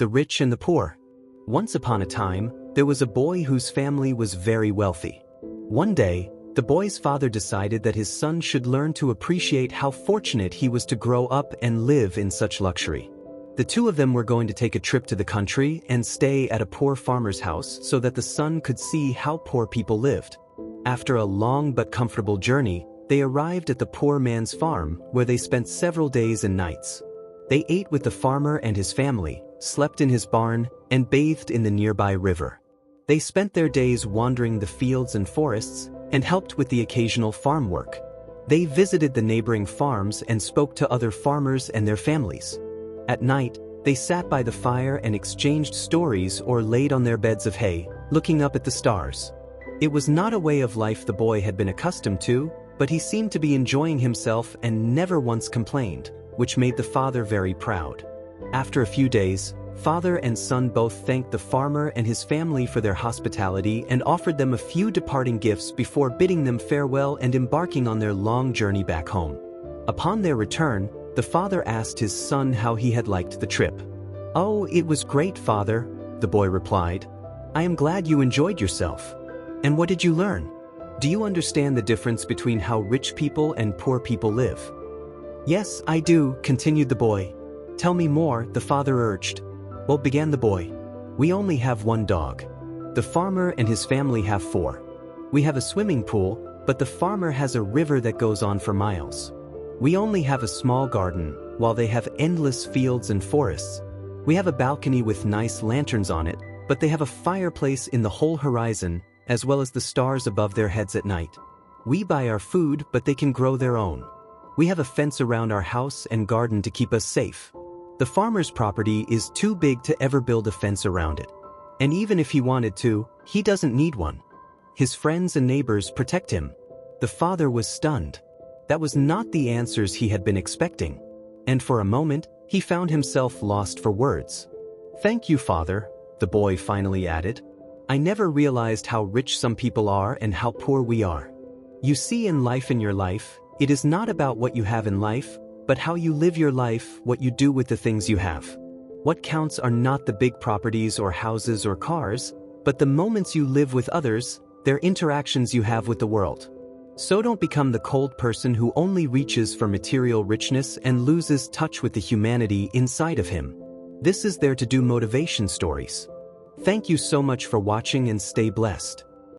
The Rich and the Poor. Once upon a time, there was a boy whose family was very wealthy. One day, the boy's father decided that his son should learn to appreciate how fortunate he was to grow up and live in such luxury. The two of them were going to take a trip to the country and stay at a poor farmer's house so that the son could see how poor people lived. After a long but comfortable journey, they arrived at the poor man's farm, where they spent several days and nights. They ate with the farmer and his family, slept in his barn, and bathed in the nearby river. They spent their days wandering the fields and forests and helped with the occasional farm work. They visited the neighboring farms and spoke to other farmers and their families. At night, they sat by the fire and exchanged stories or laid on their beds of hay, looking up at the stars. It was not a way of life the boy had been accustomed to, but he seemed to be enjoying himself and never once complained, which made the father very proud. After a few days, father and son both thanked the farmer and his family for their hospitality and offered them a few departing gifts before bidding them farewell and embarking on their long journey back home. Upon their return, the father asked his son how he had liked the trip. "Oh, it was great, father," the boy replied. "I am glad you enjoyed yourself. And what did you learn? Do you understand the difference between how rich people and poor people live?" "Yes, I do," continued the boy. "Tell me more," the father urged. "Well," began the boy, "we only have one dog. The farmer and his family have 4. We have a swimming pool, but the farmer has a river that goes on for miles. We only have a small garden, while they have endless fields and forests. We have a balcony with nice lanterns on it, but they have a fireplace in the whole horizon, as well as the stars above their heads at night. We buy our food, but they can grow their own. We have a fence around our house and garden to keep us safe. The farmer's property is too big to ever build a fence around it. And even if he wanted to, he doesn't need one. His friends and neighbors protect him." The father was stunned. That was not the answers he had been expecting. And for a moment, he found himself lost for words. "Thank you, father," the boy finally added. "I never realized how rich some people are and how poor we are. You see, in your life, it is not about what you have in life, but how you live your life, what you do with the things you have. What counts are not the big properties or houses or cars, but the moments you live with others, their interactions you have with the world. So don't become the cold person who only reaches for material richness and loses touch with the humanity inside of him." This is there to do motivation stories. Thank you so much for watching and stay blessed.